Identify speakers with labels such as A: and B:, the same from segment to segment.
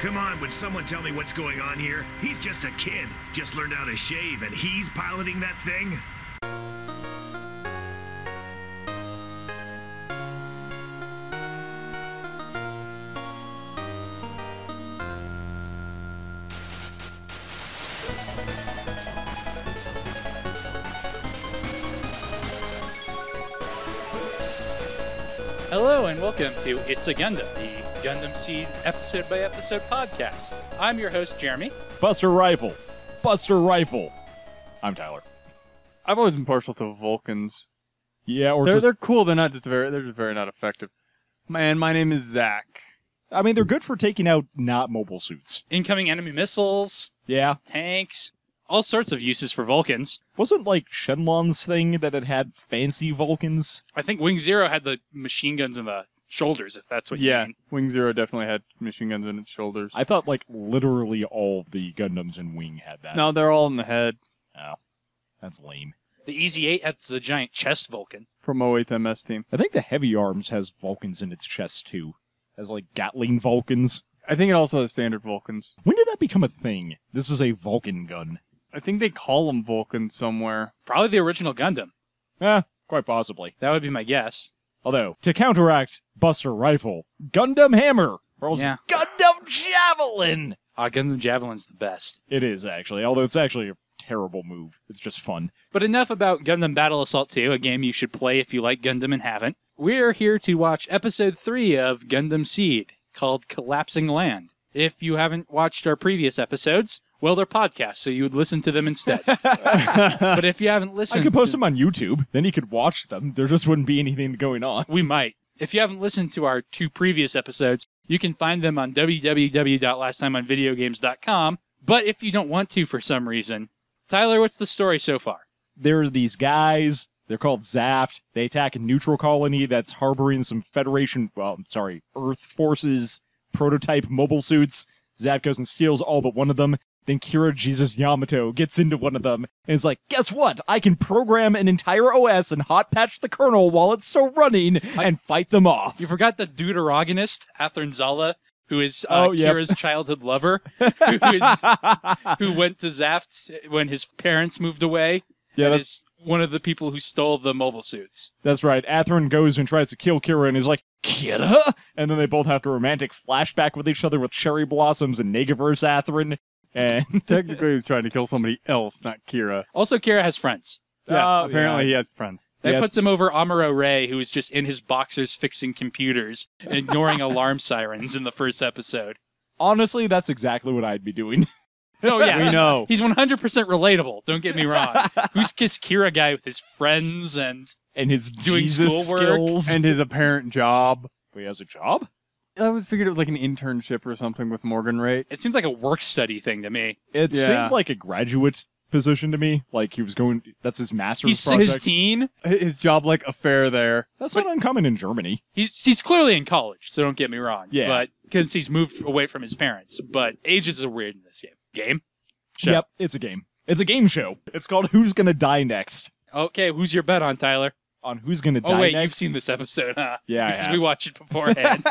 A: Come on, would someone tell me what's going on here? He's just a kid, just learned how to shave, and he's piloting that thing?
B: Hello and welcome to It's a Gundam, the Gundam Seed episode-by-episode podcast. I'm your host, Jeremy.
C: Buster Rifle. I'm Tyler.
D: I've always been partial to Vulcans.
C: Yeah, or
D: they're cool. They're just very not effective. And my name is Zach.
C: I mean, they're good for taking out not mobile suits.
B: Incoming enemy missiles.
C: Yeah.
B: Tanks. All sorts of uses for Vulcans.
C: Wasn't like Shenlong's thing that it had fancy Vulcans?
B: I think Wing Zero had the machine guns in the shoulders, if that's what you mean.
D: Wing Zero definitely had machine guns in its shoulders.
C: I thought like literally all of the Gundams in Wing had that.
D: No, they're all in the head.
C: Oh, that's lame.
B: The Easy 8 has the giant chest Vulcan.
D: From 08th MS team.
C: I think the Heavy Arms has Vulcans in its chest too. Has like Gatling Vulcans.
D: I think it also has standard Vulcans.
C: When did that become a thing? This is a Vulcan gun.
D: I think they call them Vulcans somewhere.
B: Probably the original Gundam.
C: Quite possibly.
B: That would be my guess.
C: Although, to counteract Buster Rifle, Gundam Hammer, or else
B: Yeah.
C: Gundam Javelin!
B: Gundam Javelin's the best.
C: It is, actually, although it's actually a terrible move. It's just fun.
B: But enough about Gundam Battle Assault 2, a game you should play if you like Gundam and haven't. We're here to watch Episode 3 of Gundam Seed, called Collapsing Land. If you haven't watched our previous episodes, well, they're podcasts, so you would listen to them instead. But if you haven't listened...
C: I could post them on YouTube, then you could watch them. There just wouldn't be anything going on.
B: We might. If you haven't listened to our 2 previous episodes, you can find them on www.lasttimeonvideogames.com. But if you don't want to for some reason, Tyler, what's the story so far?
C: There are these guys, they're called Zaft. They attack a neutral colony that's harboring some Earth forces prototype mobile suits. Zaft goes and steals all but one of them. Then Kira Jesus Yamato gets into one of them and is like, guess what? I can program an entire OS and hot patch the kernel while it's still running and fight them off.
B: You forgot the deuteragonist, Athrun, who is Kira's childhood lover, who went to Zaft when his parents moved away.
C: Yeah,
B: and is one of the people who stole the mobile suits.
C: That's right. Athrun goes and tries to kill Kira and is like, Kira? And then they both have a romantic flashback with each other with cherry blossoms and Negaverse Athrun. And
D: Technically, he was trying to kill somebody else, not Kira.
B: Also, Kira has friends.
D: Yeah, apparently he has friends.
B: That puts him over Amuro Ray, who is just in his boxers fixing computers and ignoring alarm sirens in the first episode.
C: Honestly, that's exactly what I'd be doing.
B: Oh, yeah.
D: We know.
B: He's 100% relatable, don't get me wrong. Who's this Kira guy with his friends and
C: his
B: doing
C: Jesus
B: schoolwork
C: skills.
D: And his apparent job.
C: He has a job?
D: I always figured it was like an internship or something with Morgan Rate.
B: It seemed like a work study thing to me.
C: It seemed like a graduate position to me. Like he was going, that's his master's
B: He's
C: project.
B: 16.
D: His job like affair there.
C: That's not uncommon in Germany.
B: He's clearly in college, so don't get me wrong.
C: Yeah.
B: But because he's moved away from his parents. But ages are weird in this game. Show.
C: Yep, it's a game. It's a game show. It's called Who's Gonna Die Next.
B: Okay, who's your bet on, Tyler?
C: On Who's Gonna Die
B: Oh, wait,
C: Next.
B: you've seen this episode, huh?
C: Yeah, I
B: Because
C: have.
B: we watched it beforehand.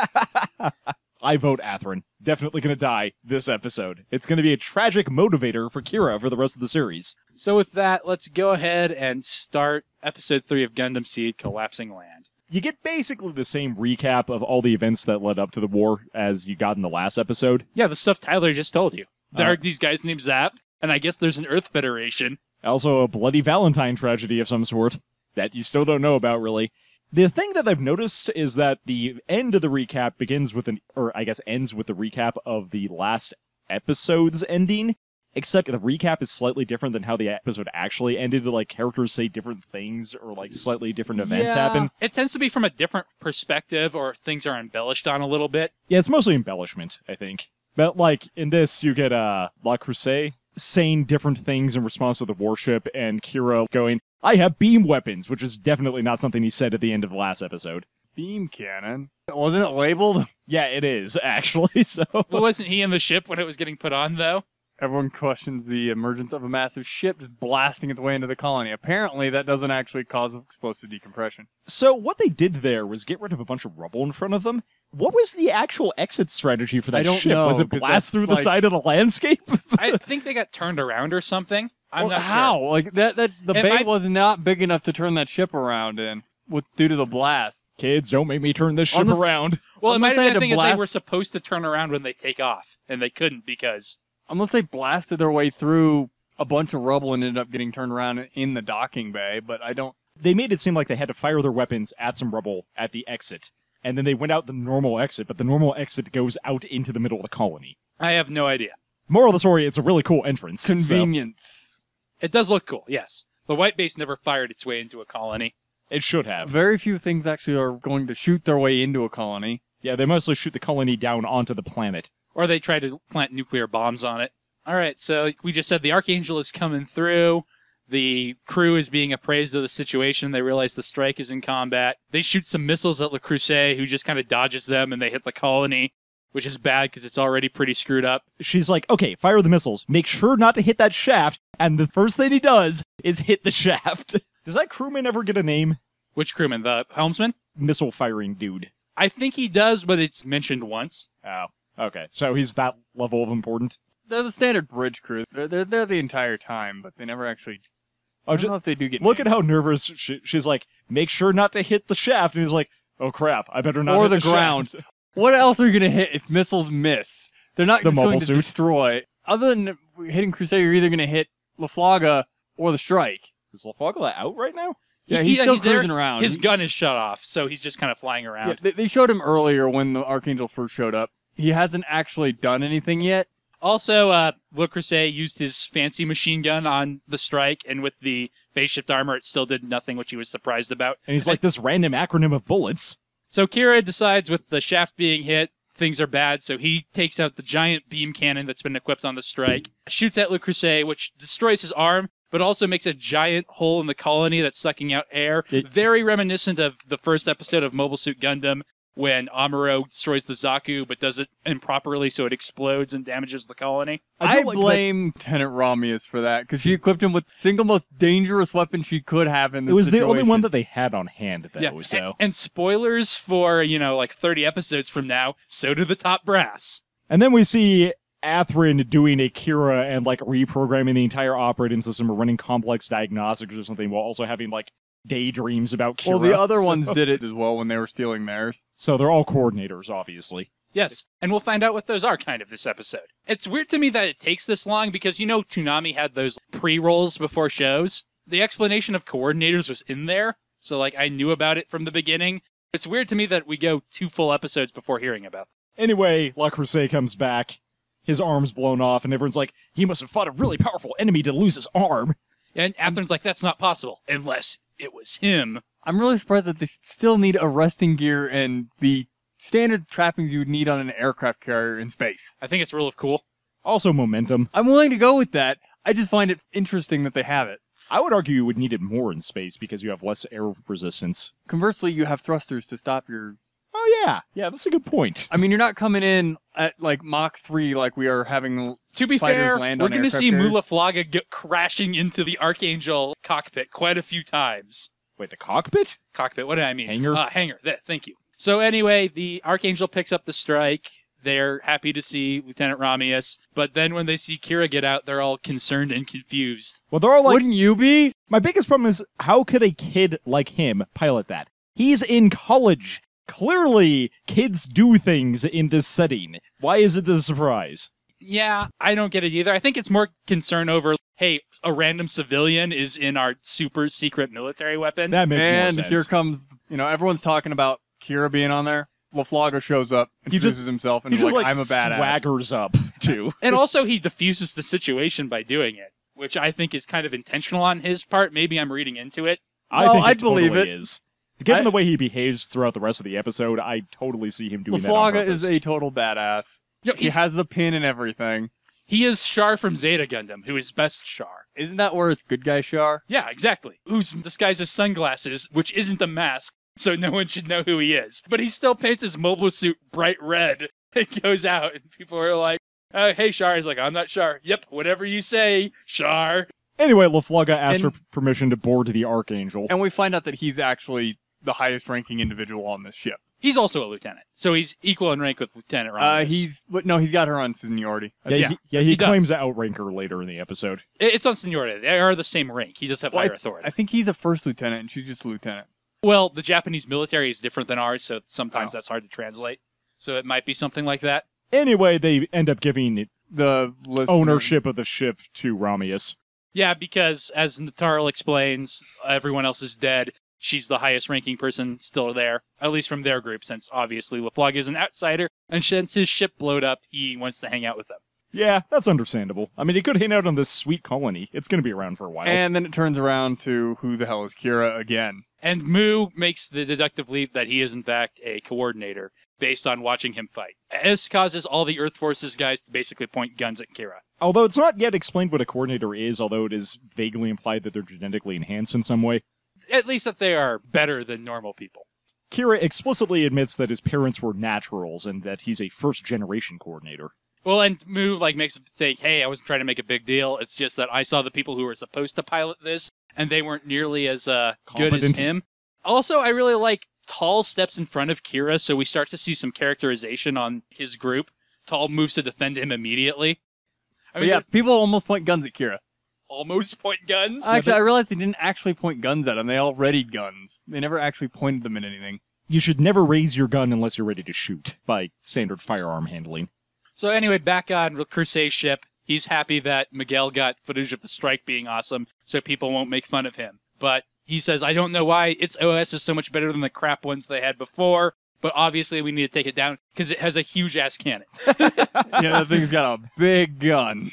C: I vote Athrun. Definitely gonna die this episode. It's gonna be a tragic motivator for Kira for the rest of the series.
B: So with that, let's go ahead and start Episode 3 of Gundam Seed, Collapsing Land.
C: You get basically the same recap of all the events that led up to the war as you got in the last episode.
B: Yeah, the stuff Tyler just told you. There are these guys named Zaft, and I guess there's an Earth Federation.
C: Also a bloody Valentine tragedy of some sort that you still don't know about, really. The thing that I've noticed is that the end of the recap begins with ends with the recap of the last episode's ending, except the recap is slightly different than how the episode actually ended. Like, characters say different things, or like slightly different events happen.
B: It tends to be from a different perspective, or things are embellished on a little bit.
C: Yeah, it's mostly embellishment, I think. But, like, in this, you get La Crusade saying different things in response to the warship, and Kira going, I have beam weapons, which is definitely not something he said at the end of the last episode.
D: Beam cannon? Wasn't it labeled?
C: Yeah, it is, actually, so...
B: Well, wasn't he in the ship when it was getting put on, though?
D: Everyone questions the emergence of a massive ship just blasting its way into the colony. Apparently, that doesn't actually cause explosive decompression.
C: So what they did there was get rid of a bunch of rubble in front of them, What was the actual exit strategy for that
D: I don't
C: ship?
D: know,
C: Was it
D: 'cause
C: blast
D: that's
C: through the
D: like-
C: side of the landscape?
B: I think they got turned around or something. I'm
D: Well,
B: not
D: how?
B: sure.
D: Like the
B: It
D: bay
B: might-
D: was not big enough to turn that ship around in due to the blast.
C: Kids, don't make me turn this ship
D: Unless-
C: around.
B: Well, it
D: Unless
B: might
D: they
B: have
D: had
B: been a
D: to
B: thing that they
D: blast-
B: were supposed to turn around when they take off, and they couldn't because...
D: Unless they blasted their way through a bunch of rubble and ended up getting turned around in the docking bay, but I don't...
C: They made it seem like they had to fire their weapons at some rubble at the exit, and then they went out the normal exit, but the normal exit goes out into the middle of the colony.
B: I have no idea.
C: Moral of the story, it's a really cool entrance. so-
D: Convenience.
B: It does look cool, yes. The White Base never fired its way into a colony.
C: It should have.
D: Very few things actually are going to shoot their way into a colony.
C: Yeah, they mostly shoot the colony down onto the planet.
B: Or they try to plant nuclear bombs on it. All right, so we just said the Archangel is coming through. The crew is being appraised of the situation. They realize the strike is in combat. They shoot some missiles at Le Creuset, who just kind of dodges them, and they hit the colony, which is bad because it's already pretty screwed up.
C: She's like, okay, fire the missiles. Make sure not to hit that shaft. And the first thing he does is hit the shaft. Does that crewman ever get a name?
B: Which crewman? The helmsman?
C: Missile firing dude.
B: I think he does, but it's mentioned once.
C: Oh, okay. So he's that level of important.
D: They're the standard bridge crew. They're there the entire time, but they never actually... I don't know if they do get
C: Look
D: named.
C: at how nervous she's like, make sure not to hit the shaft. And he's like, oh crap, I better not
D: Or
C: hit
D: the ground.
C: shaft.
D: What else are you going to hit if missiles miss? They're not
C: The
D: just going
C: mobile
D: to
C: suit.
D: destroy. Other than hitting Crusade, you're either going to hit La Flaga or the Strike.
C: Is Lafagla out right now?
D: Yeah, he's still
B: there.
D: cruising around.
B: His gun is shut off, so he's just kind of flying around.
D: Yeah, they showed him earlier when the Archangel first showed up. He hasn't actually done anything yet.
B: Also, Le Creuset used his fancy machine gun on the strike, and with the phase shift armor, it still did nothing, which he was surprised about.
C: And he's like this random acronym of bullets.
B: So Kira decides with the shaft being hit, things are bad, so he takes out the giant beam cannon that's been equipped on the strike, shoots at Le Creuset, which destroys his arm, but also makes a giant hole in the colony that's sucking out air. Very reminiscent of the first episode of Mobile Suit Gundam, when Amuro destroys the Zaku, but does it improperly, so it explodes and damages the colony.
D: I
C: do like
D: blame Lieutenant Ramius for that, because she equipped him with the single most dangerous weapon she could have in this
C: It was
D: situation.
C: the only one that they had on hand, though,
B: Yeah,
C: so...
B: and spoilers for, like 30 episodes from now, so do the top brass.
C: And then we see Athrun doing a Kira and, like, reprogramming the entire operating system or running complex diagnostics or something while also having, like, daydreams about Kira.
D: Well, the other
C: so...
D: ones did it as well when they were stealing theirs.
C: So they're all coordinators, obviously.
B: Yes, and we'll find out what those are kind of this episode. It's weird to me that it takes this long because, Toonami had those pre-rolls before shows. The explanation of coordinators was in there, so, I knew about it from the beginning. It's weird to me that we go 2 full episodes before hearing about them.
C: Anyway, La Crusade comes back. His arm's blown off, and everyone's like, he must have fought a really powerful enemy to lose his arm.
B: And Athrun's like, that's not possible, unless it was him.
D: I'm really surprised that they still need arresting gear and the standard trappings you would need on an aircraft carrier in space.
B: I think it's real cool.
C: Also momentum.
D: I'm willing to go with that. I just find it interesting that they have it.
C: I would argue you would need it more in space because you have less air resistance.
D: Conversely, you have thrusters to stop your...
C: Oh, yeah. Yeah, that's a good point.
D: I mean, you're not coming in at, Mach 3 like we are having
B: To be
D: fighters
B: fair,
D: land
B: we're
D: on
B: going to
D: aircraft
B: see
D: carriers.
B: Mulaflaga get crashing into the Archangel cockpit quite a few times.
C: Wait, the cockpit?
B: Cockpit, what did I mean?
C: Hangar?
B: Hangar, thank you. So anyway, the Archangel picks up the strike. They're happy to see Lieutenant Ramius, but then when they see Kira get out, they're all concerned and confused.
C: Well, they're all like,
D: Wouldn't you be?
C: my biggest problem is, how could a kid like him pilot that? He's in college. Clearly, kids do things in this setting. Why is it the surprise?
B: Yeah, I don't get it either. I think it's more concern over, hey, a random civilian is in our super secret military weapon.
C: That makes more
D: And
C: sense.
D: here comes, everyone's talking about Kira being on there. LaFlaga shows up, introduces himself, and
C: he
D: is
C: just,
D: like, I'm a badass.
C: swaggers up, too.
B: And also he diffuses the situation by doing it, which I think is kind of intentional on his part. Maybe I'm reading into it.
C: I
D: Well,
C: think
D: I'd
C: it totally
D: believe it.
C: is. Given the way he behaves throughout the rest of the episode, I totally see him doing that on
D: LaFlaga
C: purpose.
D: is a total badass. He has the pin and everything.
B: He is Char from Zeta Gundam, who is best Char.
D: Isn't that where it's good guy Char?
B: Yeah, exactly. Who's disguised as sunglasses, which isn't a mask, so no one should know who he is. But he still paints his mobile suit bright red and goes out, and people are like, oh, hey, Char. He's like, I'm not Char. Yep, whatever you say, Char.
C: Anyway, LaFlaga asks
D: And-
C: for permission to board the Archangel.
D: And we find out that he's actually the highest ranking individual on this ship.
B: He's also a lieutenant, so he's equal in rank with Lieutenant Romulus.
D: He's got her on seniority.
C: He
B: does.
C: claims to outrank her later in the episode.
B: It's on seniority. They are the same rank. He just have higher authority.
D: I think he's a first lieutenant, and she's just a lieutenant.
B: Well, the Japanese military is different than ours, so sometimes that's hard to translate. So it might be something like that.
C: Anyway, they end up giving
D: The
C: ownership of the ship to Romulus.
B: Yeah, because as Natarl explains, everyone else is dead. She's the highest ranking person still there, at least from their group, since obviously LaFlag is an outsider, and since his ship blowed up, he wants to hang out with them.
C: Yeah, that's understandable. I mean, he could hang out on this sweet colony. It's going to be around for a while.
D: And then it turns around to who the hell is Kira again.
B: And Mu makes the deductive leap that he is in fact a coordinator, based on watching him fight. This causes all the Earth Forces guys to basically point guns at Kira.
C: Although it's not yet explained what a coordinator is, although it is vaguely implied that they're genetically enhanced in some way.
B: At least that they are better than normal people.
C: Kira explicitly admits that his parents were naturals and that he's a first-generation coordinator.
B: Well, and Mu makes him think, hey, I wasn't trying to make a big deal. It's just that I saw the people who were supposed to pilot this, and they weren't nearly as good as him. Also, I really like Tal steps in front of Kira, so we start to see some characterization on his group. Tal moves to defend him immediately. I mean,
D: people almost point guns at Kira.
B: Almost point guns?
D: Actually, I realized they didn't actually point guns at him. They all readied guns. They never actually pointed them at anything.
C: You should never raise your gun unless you're ready to shoot, by standard firearm handling.
B: So anyway, back on the Crusade ship, he's happy that Miguel got footage of the strike being awesome, so people won't make fun of him. But he says, I don't know why its OS is so much better than the crap ones they had before, but obviously we need to take it down because it has a huge-ass cannon.
D: That thing's got a big gun.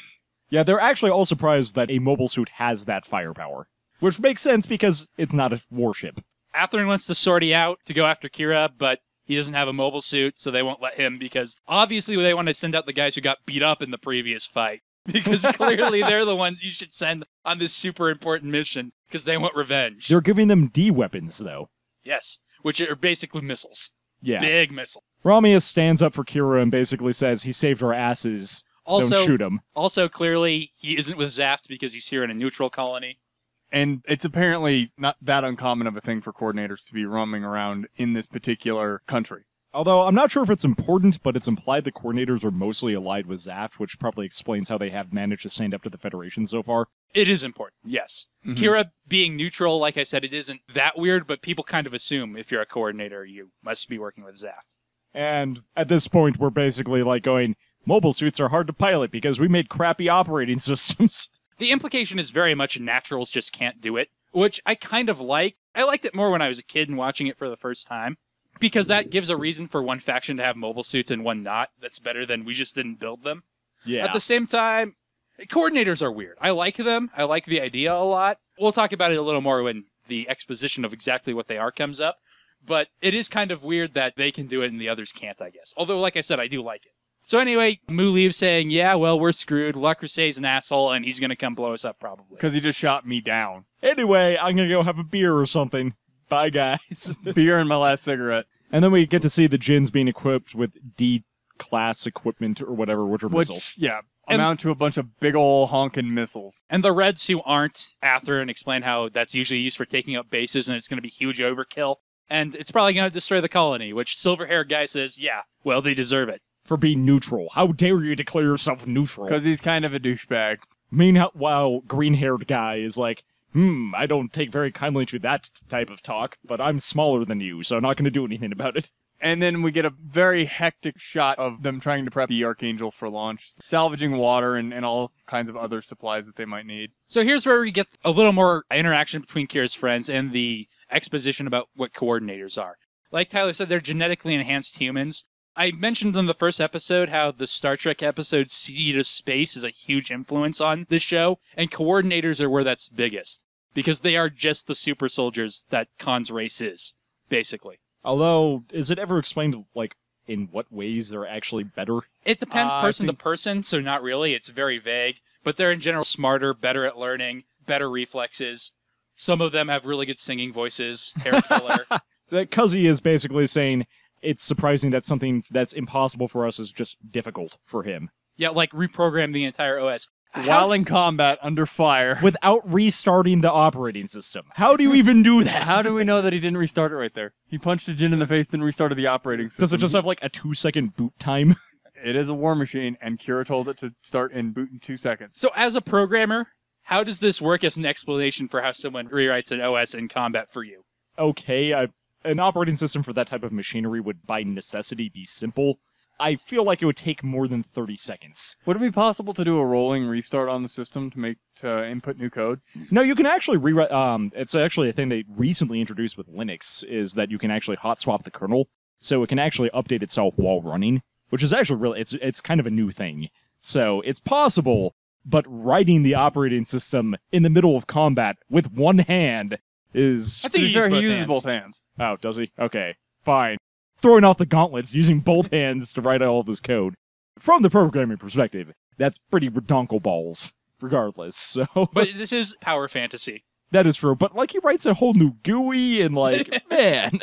C: Yeah, they're actually all surprised that a mobile suit has that firepower. Which makes sense because it's not a warship.
B: Athrun wants to sortie out to go after Kira, but he doesn't have a mobile suit, so they won't let him because obviously they want to send out the guys who got beat up in the previous fight. Because clearly they're the ones you should send on this super important mission because they want revenge.
C: They're giving them D-weapons, though.
B: Yes, which are basically missiles.
C: Yeah.
B: Big missile.
C: Romulus stands up for Kira and basically says he saved our asses. Don't shoot him.
B: Also, clearly, he isn't with Zaft because he's here in a neutral colony.
D: And it's apparently not that uncommon of a thing for coordinators to be roaming around in this particular country.
C: Although, I'm not sure if it's important, but it's implied the coordinators are mostly allied with Zaft, which probably explains how they have managed to stand up to the Federation so far.
B: It is important, yes. Mm-hmm. Kira being neutral, like I said, it isn't that weird, but people kind of assume if you're a coordinator, you must be working with Zaft.
C: And at this point, we're basically going, mobile suits are hard to pilot because we made crappy operating systems.
B: The implication is very much naturals just can't do it, which I kind of like. I liked it more when I was a kid and watching it for the first time, because that gives a reason for one faction to have mobile suits and one not. That's better than we just didn't build them.
C: Yeah.
B: At the same time, coordinators are weird. I like them. I like the idea a lot. We'll talk about it a little more when the exposition of exactly what they are comes up. But it is kind of weird that they can do it and the others can't, I guess. Although, like I said, I do like it. So anyway, Mu leaves saying, yeah, well, we're screwed. Le Crusade's an asshole, and he's going to come blow us up, probably.
D: Because he just shot me down.
C: Anyway, I'm going to go have a beer or something. Bye, guys.
D: Beer and my last cigarette.
C: And then we get to see the Djinns being equipped with D-class equipment or whatever, which are missiles.
D: Yeah, amount to a bunch of big ol' honking missiles.
B: And the Reds who aren't Athrun explain how that's usually used for taking up bases, and it's going to be huge overkill. And it's probably going to destroy the colony, which silver-haired guy says, yeah, well, they deserve it.
C: For being neutral. How dare you declare yourself neutral?
D: Because he's kind of a douchebag.
C: Meanwhile, green-haired guy is like, I don't take very kindly to that type of talk, but I'm smaller than you, so I'm not going to do anything about it.
D: And then we get a very hectic shot of them trying to prep the Archangel for launch, salvaging water and all kinds of other supplies that they might need.
B: So here's where we get a little more interaction between Kira's friends and the exposition about what coordinators are. Like Tyler said, they're genetically enhanced humans. I mentioned in the first episode how the Star Trek episode Sea to Space is a huge influence on this show, and coordinators are where that's biggest, because they are just the super soldiers that Khan's race is, basically.
C: Although, is it ever explained, in what ways they're actually better?
B: It depends person to person, so not really. It's very vague. But they're in general smarter, better at learning, better reflexes. Some of them have really good singing voices, hair color.
C: Cuzzy is basically saying it's surprising that something that's impossible for us is just difficult for him.
B: Yeah, like reprogram the entire OS.
D: while in combat under fire.
C: without restarting the operating system. How do you even do that?
D: How do we know that he didn't restart it right there? He punched a Jin in the face, then restarted the operating system.
C: Does it just have like a 2-second boot time?
D: It is a war machine, and Kira told it to start and boot in 2 seconds.
B: So as a programmer, how does this work as an explanation for how someone rewrites an OS in combat for you?
C: Okay, an operating system for that type of machinery would by necessity be simple. I feel like it would take more than 30 seconds.
D: Would it be possible to do a rolling restart on the system to input new code?
C: No, you can actually rewrite. It's actually a thing they recently introduced with Linux, is that you can actually hot swap the kernel, so it can actually update itself while running, which is actually really, it's kind of a new thing. So it's possible, but writing the operating system in the middle of combat with one hand is...
B: I think
D: To be fair, he uses both hands.
C: Oh, does he? Okay, fine. Throwing off the gauntlets, using both hands to write all of his code. From the programming perspective, that's pretty redonkel balls, regardless, so...
B: But this is power fantasy.
C: That is true, but like he writes a whole new GUI and like, man...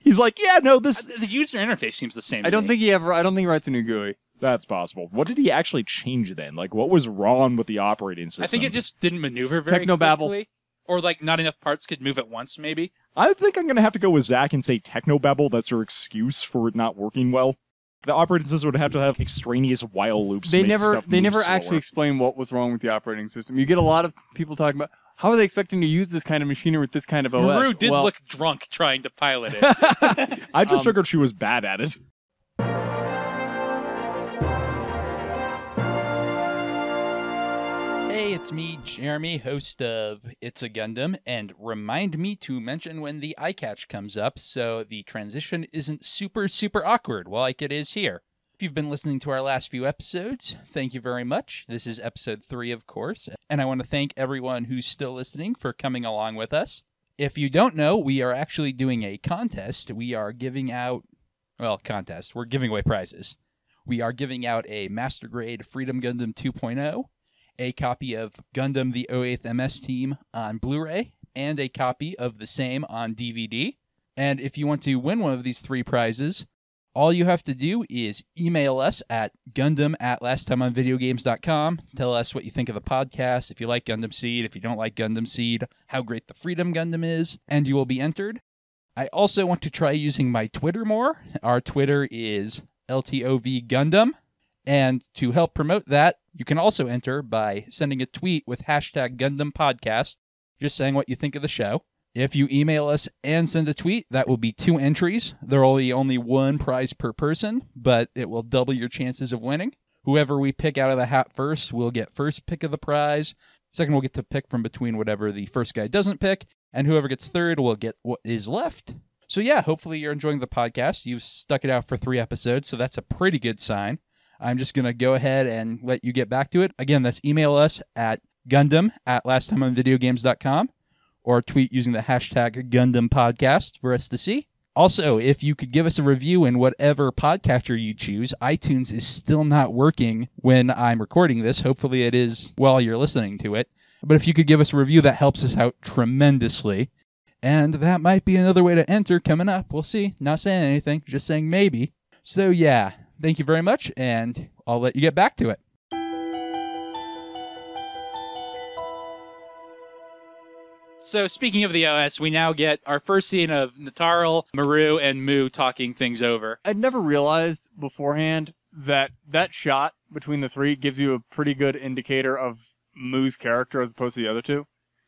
C: He's like, yeah, no, this...
B: The user interface seems the same.
D: I don't think he writes a new GUI.
C: That's possible. What did he actually change then? Like, what was wrong with the operating system?
B: I think it just didn't maneuver very
D: Technobabble.
B: quickly. Or, like, not enough parts could move at once, maybe.
C: I think I'm going to have to go with Zach and say technobabble. That's her excuse for it not working well. The operating system would have to have extraneous while loops.
D: They
C: to make
D: never
C: stuff move slower.
D: actually explain what was wrong with the operating system. You get a lot of people talking about, how are they expecting to use this kind of machinery with this kind of OS?
B: Maru did
D: Well,
B: look drunk trying to pilot it.
C: I just figured she was bad at it.
B: Hey, it's me, Jeremy, host of It's a Gundam, and remind me to mention when the eye catch comes up so the transition isn't super awkward like it is here. If you've been listening to our last few episodes, thank you very much. This is episode 3, of course, and I want to thank everyone who's still listening for coming along with us. If you don't know, we are actually doing a contest. We are giving out, we're giving away prizes. We are giving out a Master Grade Freedom Gundam 2.0, a copy of Gundam the 08th MS Team on Blu-ray, and a copy of the same on DVD. And if you want to win one of these 3 prizes, all you have to do is email us at gundam@lasttimeonvideogames.com. Tell us what you think of the podcast, if you like Gundam Seed, if you don't like Gundam Seed, how great the Freedom Gundam is, and you will be entered. I also want to try using my Twitter more. Our Twitter is LTOV Gundam. And to help promote that, you can also enter by sending a tweet with hashtag Gundam Podcast, just saying what you think of the show. If you email us and send a tweet, that will be 2 entries. There will be only 1 prize per person, but it will double your chances of winning. Whoever we pick out of the hat first will get first pick of the prize. Second, we'll get to pick from between whatever the first guy doesn't pick. And whoever gets third will get what is left. So yeah, hopefully you're enjoying the podcast. You've stuck it out for 3 episodes, so that's a pretty good sign. I'm just going to go ahead and let you get back to it. Again, that's email us at gundam@lasttimeonvideogames.com. or tweet using the hashtag Gundam Podcast for us to see. Also, if you could give us a review in whatever podcatcher you choose, iTunes is still not working when I'm recording this. Hopefully it is while you're listening to it. But if you could give us a review, that helps us out tremendously. And that might be another way to enter coming up. We'll see. Not saying anything, just saying maybe. So yeah, thank you very much, and I'll let you get back to it. So speaking of the OS, we now get our first scene of Natarl, Maru, and Mu talking things over.
D: I'd never realized beforehand that that shot between the 3 gives you a pretty good indicator of Mu's character as opposed to the other 2.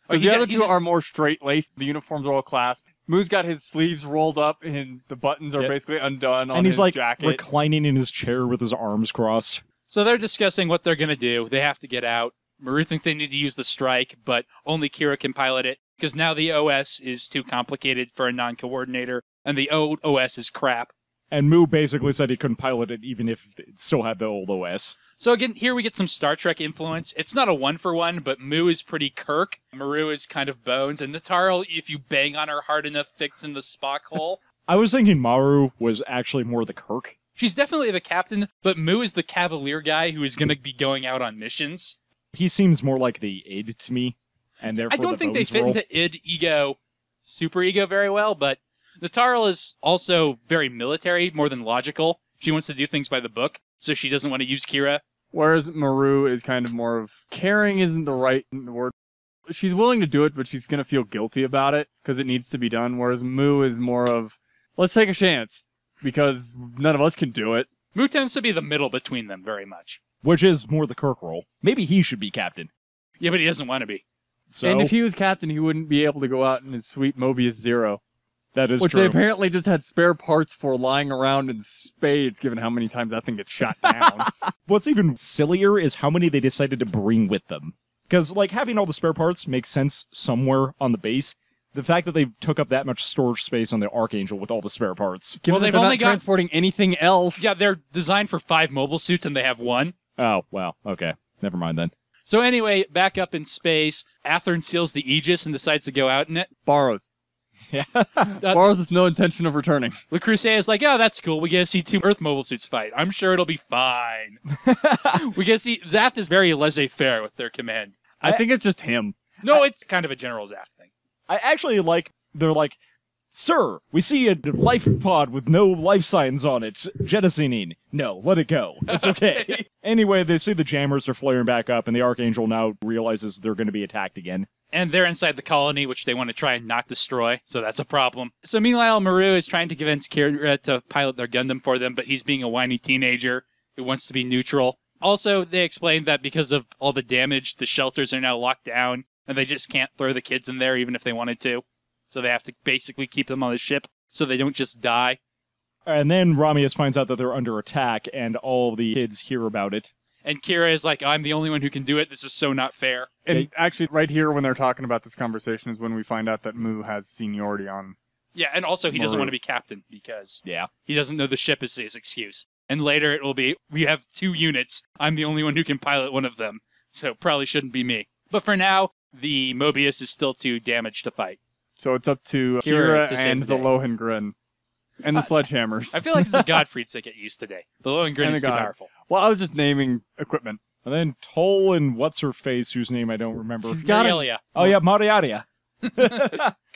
D: Because the other 2 are more straight-laced. The uniforms are all clasped. Mu's got his sleeves rolled up and the buttons are basically undone on his jacket.
C: And he's like reclining in his chair with his arms crossed.
B: So they're discussing what they're going to do. They have to get out. Maru thinks they need to use the strike, but only Kira can pilot it, because now the OS is too complicated for a non-coordinator, and the old OS is crap.
C: And Mu basically said he couldn't pilot it even if it still had the old OS.
B: So again, here we get some Star Trek influence. It's not a 1-for-1, but Mu is pretty Kirk. Maru is kind of Bones, and Natarl, if you bang on her hard enough, fits in the Spock hole.
C: I was thinking Maru was actually more the Kirk.
B: She's definitely the captain, but Mu is the cavalier guy who is going to be going out on missions.
C: He seems more like the id to me, and therefore
B: I don't think they fit
C: role.
B: into id, ego, super ego very well, but Natarl is also very military, more than logical. She wants to do things by the book, so she doesn't want to use Kira
D: Whereas Maru is kind of more of caring isn't the right word. She's willing to do it, but she's going to feel guilty about it because it needs to be done. Whereas Mu is more of, let's take a chance because none of us can do it.
B: Mu tends to be the middle between them very much.
C: Which is more the Kirk role. Maybe he should be captain.
B: Yeah, but he doesn't want to be.
C: So,
D: and if he was captain, he wouldn't be able to go out in his sweet Mobius Zero.
C: that is
D: Which
C: true.
D: they apparently just had spare parts for lying around in spades, given how many times that thing gets shot down.
C: What's even sillier is how many they decided to bring with them. Because, like, having all the spare parts makes sense somewhere on the base. The fact that they took up that much storage space on the Archangel with all the spare parts.
D: Given
B: Well,
D: that they're not transporting anything else.
B: Yeah, they're designed for 5 mobile suits and they have 1.
C: Oh, well, okay. Never mind then.
B: So anyway, back up in space, Athrun seals the Aegis and decides to go out in it.
D: Borrows.
C: Yeah.
D: Borrows with no intention of returning.
B: Le Creuset is like, oh, that's cool. We get to see 2 Earth mobile suits fight. I'm sure it'll be fine. We get to see... Zaft is very laissez-faire with their command.
D: I think it's just him.
B: No, it's kind of a General Zaft thing.
C: I actually like, they're like, Sir, we see a life pod with no life signs on it. Jettisoning. No, let it go. It's okay. Anyway, they see the jammers are flaring back up, and the Archangel now realizes they're going to be attacked again.
B: And they're inside the colony, which they want to try and not destroy, so that's a problem. So meanwhile, Maru is trying to convince Kira to pilot their Gundam for them, but he's being a whiny teenager who wants to be neutral. Also, they explained that because of all the damage, the shelters are now locked down, and they just can't throw the kids in there even if they wanted to. So they have to basically keep them on the ship so they don't just die.
C: And then Ramius finds out that they're under attack, and all the kids hear about it.
B: And Kira is like, I'm the only one who can do it. This is so not fair.
D: And actually, right here when they're talking about this conversation is when we find out that Mu has seniority on.
B: Yeah, and also he doesn't
D: Maru.
B: want to be captain because
C: Yeah.
B: he doesn't know the ship is his excuse. And later it will be, we have 2 units. I'm the only one who can pilot one of them. So probably shouldn't be me. But for now, the Mobius is still too damaged to fight.
D: So it's up to
B: Kira
D: Kira
B: to save
D: and
B: the
D: the
B: day.
D: Lohengrin. And the sledgehammers.
B: I feel like it's the Godfrieds that get used today. The Lohengrin
D: And
B: is
D: the
B: too
D: God.
B: powerful.
D: Well, I was just naming equipment.
C: And then Toll and what's-her-face, whose name I don't remember.
D: She's got it.
B: Marialia.
C: Oh, yeah, Mariaria.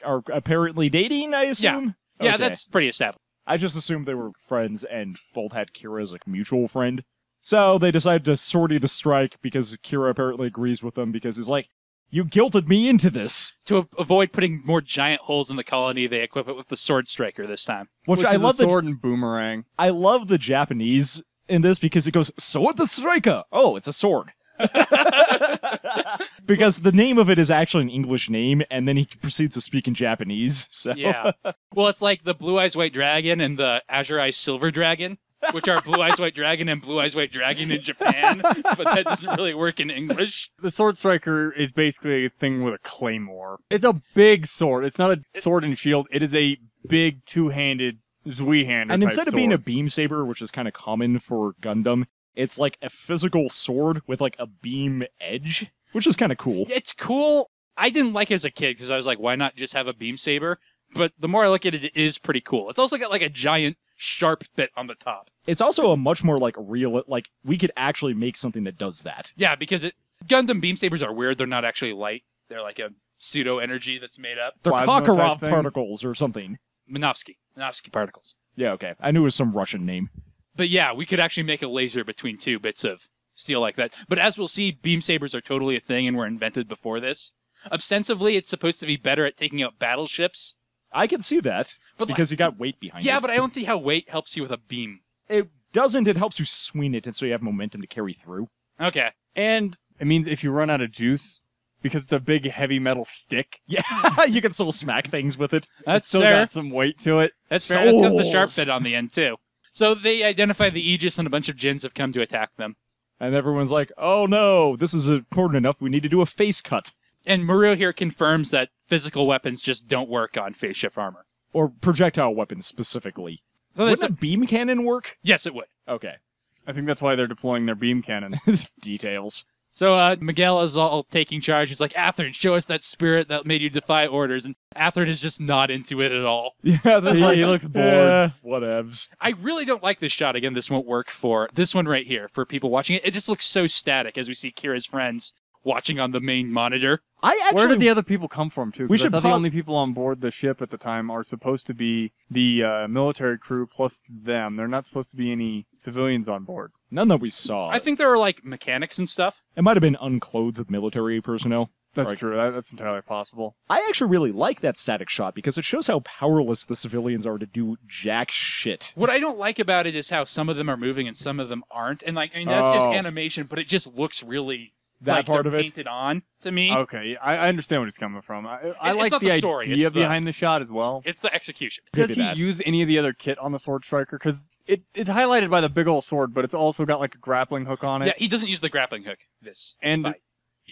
C: Are apparently dating, I assume?
B: Yeah,
C: Okay.
B: that's pretty established.
C: I just assumed they were friends and both had Kira as a mutual friend. So they decided to sortie the strike because Kira apparently agrees with them because he's like, you guilted me into this.
B: To avoid putting more giant holes in the colony, they equip it with the Sword Striker this time.
C: Which I
D: is
C: love
D: a sword and boomerang.
C: I love the Japanese in this because it goes, Sword the Striker! Oh, it's a sword. Because the name of it is actually an English name, and then he proceeds to speak in Japanese. So
B: Yeah. Well, it's like the Blue Eyes White Dragon and the Azure Eyes Silver Dragon, which are Blue Eyes White Dragon and Blue Eyes White Dragon in Japan, but that doesn't really work in English.
D: The sword striker is basically a thing with a claymore. It's a big sword. It's not a sword and shield. It is a big two-handed Zweihander
C: And
D: type
C: instead of
D: sword.
C: being a beam saber, which is kind of common for Gundam, it's like a physical sword with like a beam edge, which is kind of cool.
B: It's cool. I didn't like it as a kid because I was like, why not just have a beam saber? But the more I look at it, it is pretty cool. It's also got like a giant sharp bit on the top.
C: It's also a much more like real, like we could actually make something that does that.
B: Yeah, because Gundam beam sabers are weird. They're not actually light. They're like a pseudo energy that's made up.
C: They're
D: Plasma type
C: Kakarov
D: thing?
C: particles or something.
B: Minovsky particles.
C: Yeah, okay. I knew it was some Russian name.
B: But yeah, we could actually make a laser between 2 bits of steel like that. But as we'll see, beam sabers are totally a thing and were invented before this. Ostensibly, it's supposed to be better at taking out battleships.
C: I can see that,
B: But
C: because you got weight behind it.
B: Yeah, but I don't see how weight helps you with a beam.
C: It doesn't. It helps you swing it, and so you have momentum to carry through.
B: Okay.
D: And it means if you run out of juice, because it's a big heavy metal stick,
C: Yeah, you can still smack things with it.
B: That's
D: it's still
B: fair.
D: got some weight to it.
B: That's fair. It's got the sharp
C: Souls.
B: bit on the end, too. So they identify the Aegis, and a bunch of Djinns have come to attack them.
C: And everyone's like, oh no, this is important enough, we need to do a face cut.
B: And Maru here confirms that physical weapons just don't work on phase shift armor.
C: Or projectile weapons, specifically.
B: So they
C: Wouldn't a
B: said,
C: beam cannon work?
B: yes, it would.
C: Okay.
D: I think that's why they're deploying their beam cannons.
C: Details.
B: So Miguel is all taking charge. He's like, Athrun, show us that spirit that made you defy orders. And Athrun is just not into it at all.
C: Yeah, that's
D: He
C: like,
D: looks bored.
C: Whatevs.
B: I really don't like this shot. Again, this won't work for this one right here. For people watching it, it just looks so static as we see Kira's friends watching on the main monitor.
D: Where did the other people come from, too?
C: We
D: I
C: should
D: thought the only people on board the ship at the time are supposed to be the military crew plus them. They're not supposed to be any civilians on board.
C: None that we saw.
B: I think there were, like, mechanics and stuff.
C: It might have been unclothed military personnel.
D: That's true. That's entirely possible.
C: I actually really like that static shot because it shows how powerless the civilians are to do jack shit.
B: What I don't like about it is how some of them are moving and some of them aren't. And, like, I mean, that's just animation, but it just looks really...
C: That
B: like
C: part of it
B: painted on to me.
D: Okay, I understand where it's coming from. I like
B: not
D: the
B: story,
D: idea
B: it's
D: behind the shot as well.
B: It's the execution.
D: Does he use any of the other kit on the Sword Striker? Because it's highlighted by the big old sword, but it's also got like a grappling hook on it.
B: Yeah, he doesn't use the grappling hook.
D: And
B: fight.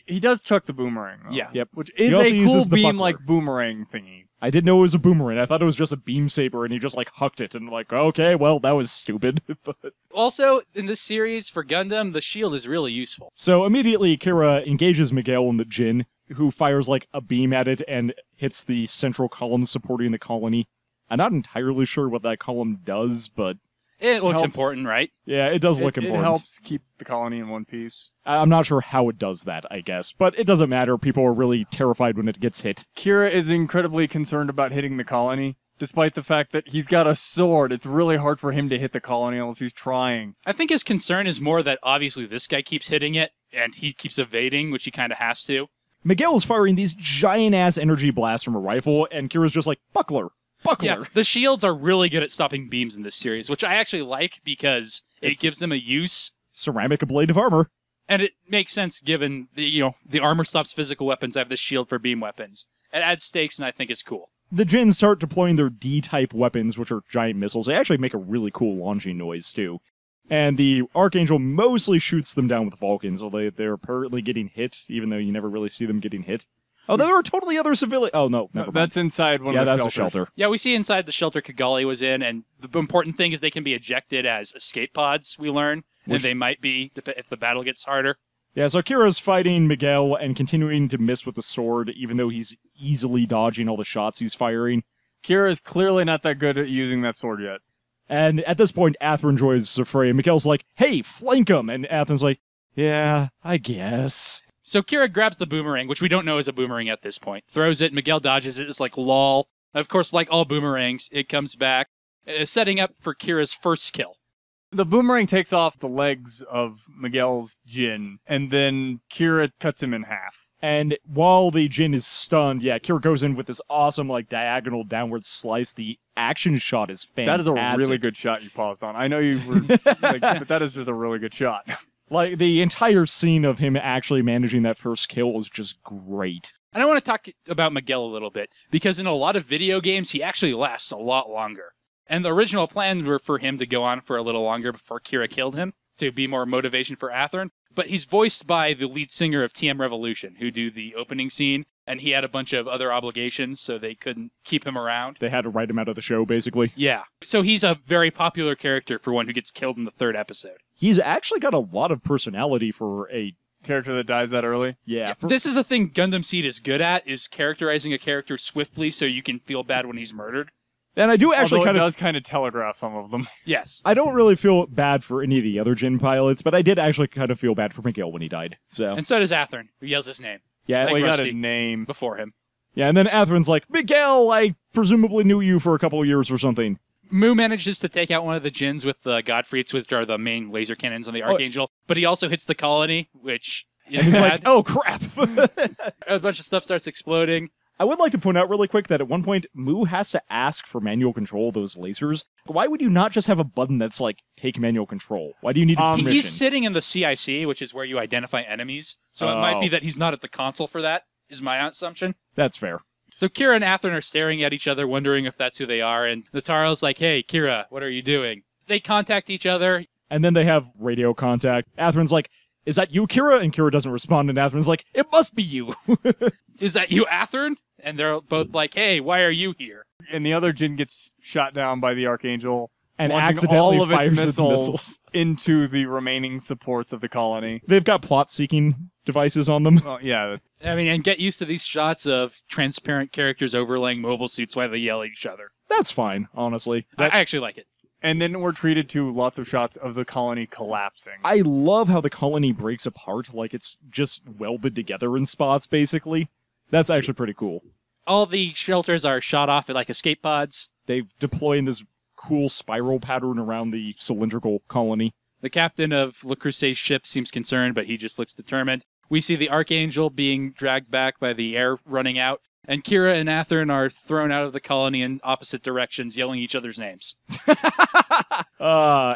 D: he does chuck the boomerang, though.
B: Yeah.
C: Yep.
D: Which is
C: also
D: a
C: uses
D: cool
C: the
D: beam
C: buckler.
D: like boomerang thingy.
C: I didn't know it was a boomerang. I thought it was just a beam saber, and he just like hucked it, and like, okay, well, that was stupid. But...
B: Also, in this series for Gundam, the shield is really useful.
C: So immediately, Kira engages Miguel and the Jin, who fires like a beam at it and hits the central column supporting the colony. I'm not entirely sure what that column does, but
B: It looks
D: helps.
B: important, right?
C: yeah, it does look important.
D: It helps keep the colony in one piece.
C: I'm not sure how it does that, I guess, but it doesn't matter. People are really terrified when it gets hit.
D: Kira is incredibly concerned about hitting the colony, despite the fact that he's got a sword. It's really hard for him to hit the colony unless he's trying.
B: I think his concern is more that obviously this guy keeps hitting it, and he keeps evading, which he kind of has to.
C: Miguel is firing these giant-ass energy blasts from a rifle, and Kira's just like, buckler.
B: Yeah, the shields are really good at stopping beams in this series, which I actually like because it gives them a use.
C: Ceramic ablative armor.
B: And it makes sense given the armor stops physical weapons. I have the shield for beam weapons. It adds stakes, and I think it's cool.
C: The Jin start deploying their D-type weapons, which are giant missiles. They actually make a really cool launching noise, too. And the Archangel mostly shoots them down with Vulcans, although they're apparently getting hit, even though you never really see them getting hit. Oh, there were totally other civilians. Oh, no, never mind.
D: That's inside one of the
C: that's
D: shelters.
C: a shelter.
B: Yeah, we see inside the shelter Kigali was in, and the important thing is they can be ejected as escape pods, we learn. And they might be if the battle gets harder.
C: Yeah, so Kira's fighting Miguel and continuing to miss with the sword, even though he's easily dodging all the shots he's firing.
D: Kira is clearly not that good at using that sword yet.
C: And at this point, Athrun joins the fray, and Miguel's like, hey, flank him! And Athrun's like, yeah, I guess.
B: So Kira grabs the boomerang, which we don't know is a boomerang at this point, throws it, Miguel dodges it, it's like lol. Of course, like all boomerangs, it comes back, setting up for Kira's first kill.
D: The boomerang takes off the legs of Miguel's Jin, and then Kira cuts him in half.
C: And while the Jin is stunned, yeah, Kira goes in with this awesome, like, diagonal downward slice. The action shot is fantastic.
D: That is a really good shot you paused on. I know you were, but that is just a really good shot.
C: Like, the entire scene of him actually managing that first kill was just great.
B: And I want to talk about Miguel a little bit, because in a lot of video games, he actually lasts a lot longer. And the original plan were for him to go on for a little longer before Kira killed him, to be more motivation for Athrun. But he's voiced by the lead singer of TM Revolution, who do the opening scene, and he had a bunch of other obligations, so they couldn't keep him around.
C: They had to write him out of the show, basically.
B: Yeah. So he's a very popular character for one who gets killed in the third episode.
C: He's actually got a lot of personality for a...
D: Character that dies that early?
C: Yeah.
B: This is a thing Gundam Seed is good at, is characterizing a character swiftly so you can feel bad when he's murdered.
C: And I do actually
D: Although it does kind of telegraph some of them.
B: Yes.
C: I don't really feel bad for any of the other Jin pilots, but I did actually kind of feel bad for Miguel when he died. So
B: And so does Athrun, who yells his name.
C: yeah,
B: Like
D: Well, he got
B: Rusty.
D: a name.
B: Before him.
C: yeah, and then Athrun's like, Miguel, I presumably knew you for a couple of years or something.
B: Mu manages to take out one of the Jins with the Godfrieds, which are the main laser cannons on the Archangel, but he also hits the colony, which is
C: And he's
B: bad.
C: like, oh crap.
B: A bunch of stuff starts exploding.
C: I would like to point out really quick that at one point, Mu has to ask for manual control of those lasers. Why would you not just have a button that's like, take manual control? Why do you need permission?
B: He's sitting in the CIC, which is where you identify enemies, so it might be that he's not at the console for that, is my assumption.
C: That's fair.
B: So Kira and Athrun are staring at each other, wondering if that's who they are, and Nataro's like, hey, Kira, what are you doing? They contact each other.
C: And then they have radio contact. Athrun's like, is that you, Kira? And Kira doesn't respond, and Athrun's like, it must be you.
B: Is that you, Athrun? And they're both like, hey, why are you here?
D: And the other Jin gets shot down by the Archangel.
C: And
D: launching
C: accidentally
D: all of
C: fires
D: its
C: its missiles.
D: into the remaining supports of the colony.
C: They've got plot-seeking devices on them.
D: Well, yeah.
B: I mean, and get used to these shots of transparent characters overlaying mobile suits while they yell at each other.
C: That's fine, honestly.
B: I actually like it.
D: And then we're treated to lots of shots of the colony collapsing.
C: I love how the colony breaks apart, like it's just welded together in spots, basically. That's actually pretty cool.
B: All the shelters are shot off at like escape pods.
C: They deploy in this cool spiral pattern around the cylindrical colony.
B: The captain of Le Creuset's ship seems concerned, but he just looks determined. We see the Archangel being dragged back by the air running out, and Kira and Athrun are thrown out of the colony in opposite directions, yelling each other's names.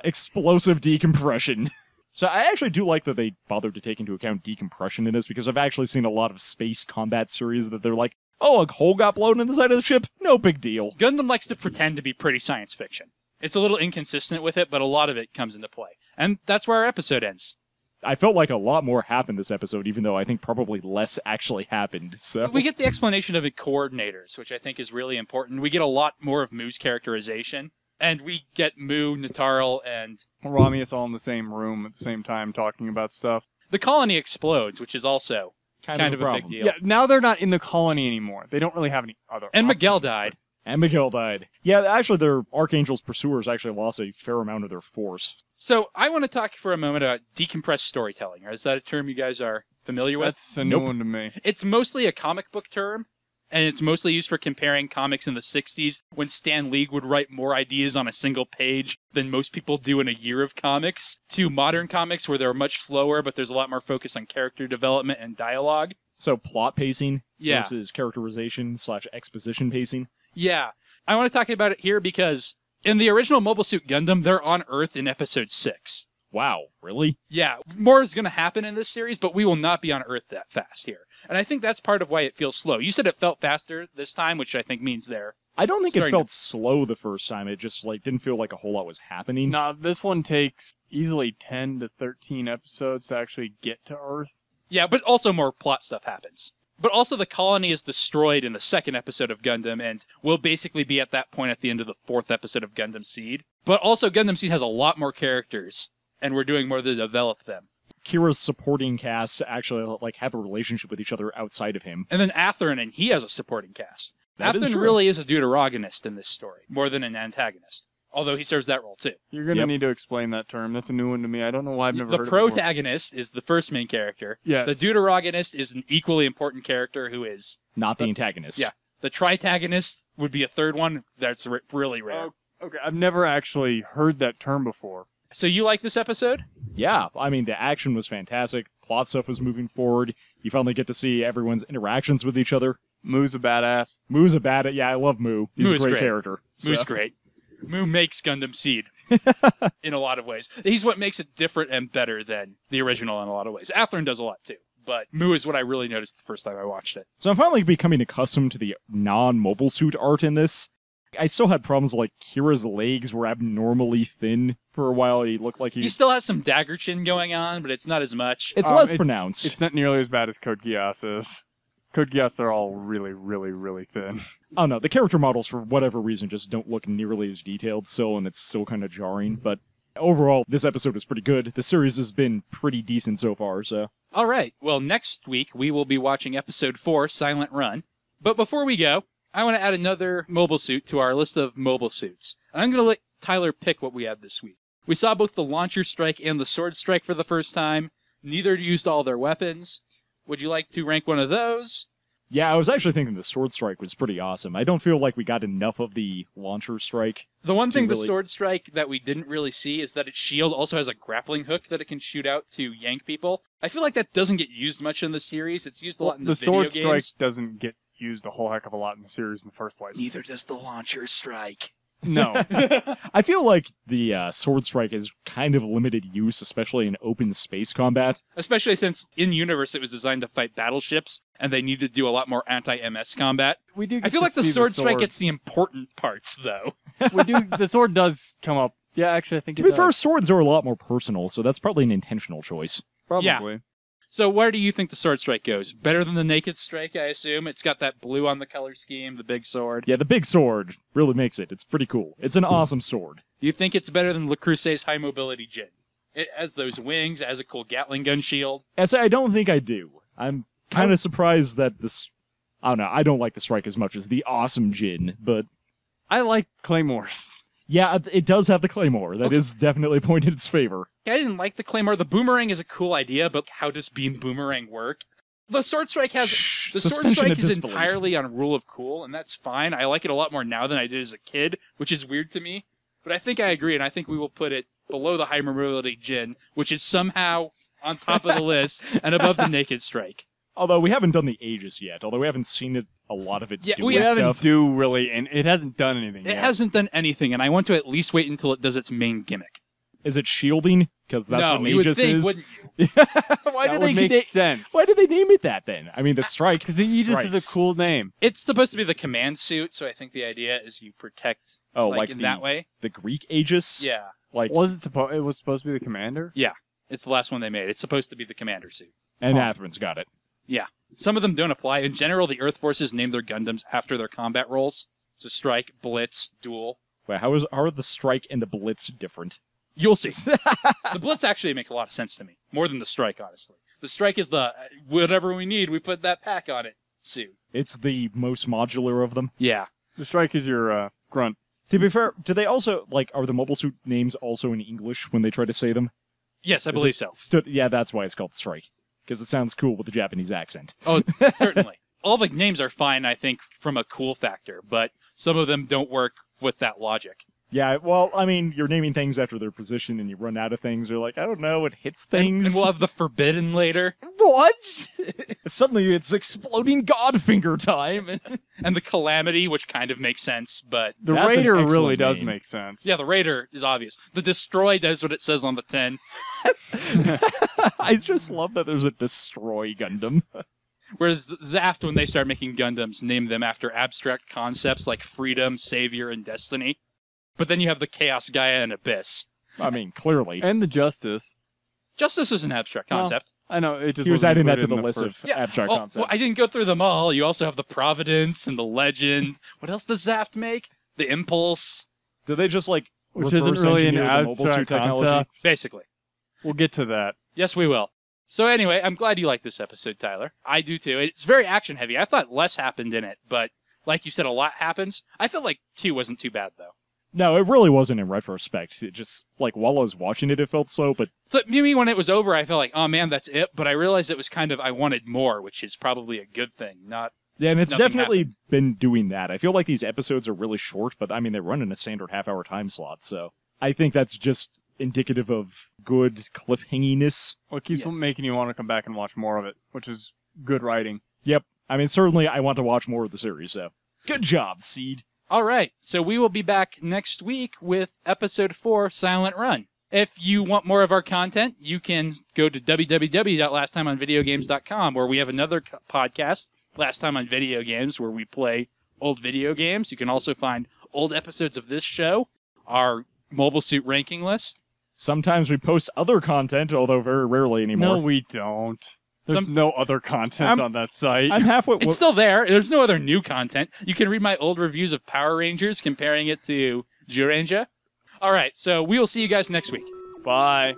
C: Explosive decompression. So I actually do like that they bothered to take into account decompression in this, because I've actually seen a lot of space combat series that they're like, oh, a hole got blown in the side of the ship? No big deal.
B: Gundam likes to pretend to be pretty science fiction. It's a little inconsistent with it, but a lot of it comes into play. And that's where our episode ends.
C: I felt like a lot more happened this episode, even though I think probably less actually happened. So
B: we get the explanation of the coordinators, which I think is really important. We get a lot more of Mu's characterization. And we get Mu, Natarl, and
D: Ramius all in the same room at the same time talking about stuff.
B: The colony explodes, which is also kind of a big deal.
D: Yeah, now they're not in the colony anymore. They don't really have any other
B: And
D: options,
B: Miguel died.
C: And Miguel died. Yeah, actually, their Archangel's pursuers actually lost a fair amount of their force.
B: So I want to talk for a moment about decompressed storytelling. Is that a term you guys are familiar with?
D: That's a new one to me.
B: It's mostly a comic book term, and it's mostly used for comparing comics in the 60s when Stan Lee would write more ideas on a single page than most people do in a year of comics, to modern comics where they're much slower, but there's a lot more focus on character development and dialogue.
C: So plot pacing
B: Yeah.
C: versus characterization / exposition pacing.
B: Yeah. I want to talk about it here because in the original Mobile Suit Gundam, they're on Earth in episode 6.
C: Wow, really?
B: Yeah, more is going to happen in this series, but we will not be on Earth that fast here. And I think that's part of why it feels slow. You said it felt faster this time, which I think means they're...
C: I don't think it felt slow the first time. It just didn't feel like a whole lot was happening.
D: Nah, this one takes easily 10 to 13 episodes to actually get to Earth.
B: Yeah, but also more plot stuff happens. But also the colony is destroyed in the second episode of Gundam, and will basically be at that point at the end of the 4th episode of Gundam Seed. But also Gundam Seed has a lot more characters, and we're doing more to develop them.
C: Kira's supporting cast actually have a relationship with each other outside of him.
B: And then Athrun, and he has a supporting cast.
C: That is
B: Athrun
C: true.
B: really is a deuteragonist in this story, more than an antagonist. Although he serves that role too.
D: You're going to need to explain that term. That's a new one to me. I don't know why I've never heard
B: The
D: it before.
B: protagonist is the first main character.
D: Yes.
B: The deuteragonist is an equally important character who is...
C: Not the antagonist.
B: Yeah. The tritagonist would be a third one that's really rare.
D: Okay, I've never actually heard that term before.
B: So you like this episode?
C: Yeah, I mean, the action was fantastic. Plot stuff was moving forward. You finally get to see everyone's interactions with each other.
D: Mu's a badass.
C: Mu's a badass. Yeah, I love Mu. He's a great character.
B: Mu's
C: So.
B: great. Mu makes Gundam Seed in a lot of ways. He's what makes it different and better than the original in a lot of ways. Athrun does a lot too, but Mu is what I really noticed the first time I watched it.
C: So I'm finally becoming accustomed to the non-mobile suit art in this. I still had problems Kira's legs were abnormally thin for a while. He looked like
B: He still has some dagger chin going on, but it's not as much.
C: It's less pronounced.
D: It's not nearly as bad as Code Geass is. Code Geass, they're all really, really, really thin.
C: Oh no, the character models for whatever reason just don't look nearly as detailed still, and it's still kind of jarring. But overall, this episode was pretty good. The series has been pretty decent so far, so...
B: All right, well, next week we will be watching episode 4, Silent Run. But before we go, I want to add another mobile suit to our list of mobile suits. And I'm going to let Tyler pick what we had this week. We saw both the Launcher Strike and the Sword Strike for the first time. Neither used all their weapons. Would you like to rank one of those?
C: Yeah, I was actually thinking the Sword Strike was pretty awesome. I don't feel like we got enough of the Launcher Strike.
B: The one thing the Sword Strike that we didn't really see is that its shield also has a grappling hook that it can shoot out to yank people. I feel like that doesn't get used much in the series. It's used a lot in the video
D: Sword
B: games.
D: Strike doesn't get used a whole heck of a lot in the series in the first place.
B: Neither does the Launcher Strike.
D: No.
C: I feel like the Sword Strike is kind of limited use, especially in open space combat.
B: Especially since in-universe it was designed to fight battleships, and they needed to do a lot more anti-MS combat.
D: We do.
B: I feel like the Sword Strike gets the important parts, though.
D: We do. The sword does come up. Yeah, actually, I think
C: To be fair, swords are a lot more personal, so that's probably an intentional choice.
D: Probably.
B: Yeah. So where do you think the Sword Strike goes? Better than the Naked Strike, I assume? It's got that blue on the color scheme, the big sword.
C: Yeah, the big sword really makes it. It's pretty cool. It's an awesome sword.
B: Do you think it's better than Le Creuset's high mobility Jin? It has those wings, it has a cool Gatling gun shield.
C: I don't think I do. I'm kind of surprised that this... I don't know, I don't like the Strike as much as the awesome Jin, but...
D: I like Claymores.
C: Yeah, it does have the Claymore. That is definitely a point in its favor.
B: I didn't like the Claymore. The Boomerang is a cool idea, but how does Beam Boomerang work? The Sword Strike has the Sword
C: Suspension
B: Strike
C: of
B: is
C: disbelief.
B: entirely on Rule of Cool, and that's fine. I like it a lot more now than I did as a kid, which is weird to me. But I think I agree, and I think we will put it below the High Mobility Jin, which is somehow on top of the list and above the Naked Strike.
C: Although we haven't done the Aegis yet, although we haven't seen it a lot of it
B: Yeah,
C: doing
B: we
D: haven't
C: stuff.
D: and it hasn't done anything
B: It
D: yet.
B: hasn't done anything, and I want to at least wait until it does its main gimmick.
C: Is it shielding? Because that's
B: no,
C: what
B: you would
C: Aegis
B: think,
C: is.
B: wouldn't you?
C: Why
D: That
C: did
D: would
C: they
D: make sense.
C: Why did they name it that then? I mean, the strike.
D: Because the Aegis is
C: strikes.
D: a cool name.
B: It's supposed to be the command suit, so I think the idea is you protect
C: like
B: in
C: the,
B: that way.
C: The Greek Aegis.
B: Yeah.
C: Like
D: It was supposed to be the commander?
B: Yeah. It's the last one they made. It's supposed to be the commander suit.
C: and Athrun's got it.
B: Yeah. Some of them don't apply. In general, the Earth Forces name their Gundams after their combat roles. So Strike, Blitz, Duel.
C: Wait, how are the strike and the blitz different?
B: You'll see. The Blitz actually makes a lot of sense to me. More than the Strike, honestly. The Strike is the, whatever we need, we put that pack on it suit.
C: It's the most modular of them.
B: Yeah.
D: The Strike is your grunt.
C: To be fair, do they also, are the mobile suit names also in English when they try to say them?
B: Yes, I believe so.
C: Yeah, that's why it's called strike. Because it sounds cool with the Japanese accent.
B: Oh, certainly. All the names are fine, I think, from a cool factor, but some of them don't work with that logic.
C: Yeah, well, I mean, you're naming things after their position and you run out of things. You're like, I don't know, it hits things.
B: And we'll have the Forbidden later.
C: What? Suddenly it's exploding Godfinger time.
B: And the Calamity, which kind of makes sense, but...
D: The
C: That's an
D: Raider
C: excellent
D: really does
C: name.
D: make sense.
B: Yeah, the Raider is obvious. The Destroy does what it says on the tin.
C: I just love that there's a Destroy Gundam.
B: Whereas Zaft, when they start making Gundams, name them after abstract concepts like freedom, savior, and destiny. But then you have the Chaos Gaia and Abyss.
C: I mean, clearly.
D: And the Justice.
B: Justice is an abstract
D: Well,
B: concept.
D: I know, it just
C: He was
D: wasn't
C: adding that to
D: included
C: the
D: in
C: list of
D: first-
C: abstract
B: Oh,
C: concepts.
B: well, I didn't go through them all. You also have the Providence and the Legend. What else does Zaft make? The Impulse.
C: Do they just,
D: Which
C: reverse
D: isn't really an
C: engineer the mobile suit
D: abstract
C: technology?
D: concept.
B: Basically.
D: We'll get to that.
B: Yes, we will. So anyway, I'm glad you liked this episode, Tyler. I do too. It's very action heavy. I thought less happened in it, but like you said, a lot happens. I feel like 2 wasn't too bad, though.
C: No, it really wasn't in retrospect. It just, while I was watching it, it felt slow, but
B: So maybe when it was over, I felt like, oh man, that's it. But I realized it was kind of, I wanted more, which is probably a good thing. Not
C: yeah, and it's
B: Nothing
C: definitely
B: happened.
C: been doing that. I feel like these episodes are really short, but I mean, they run in a standard half-hour time slot, so I think that's just indicative of good cliffhanginess.
D: Well, it keeps
B: Yeah.
D: making you want to come back and watch more of it, which is good writing.
C: Yep. I mean, certainly I want to watch more of the series, so good job, Seed.
B: All right, so we will be back next week with episode 4, Silent Run. If you want more of our content, you can go to www.lasttimeonvideogames.com, where we have another podcast, Last Time on Video Games, where we play old video games. You can also find old episodes of this show, our Mobile Suit ranking list.
C: Sometimes we post other content, although very rarely anymore.
D: No, we don't. There's no other content on that site.
C: I'm halfway.
B: It's still there. There's no other new content. You can read my old reviews of Power Rangers, comparing it to Zyuranger. All right, so we will see you guys next week.
D: Bye.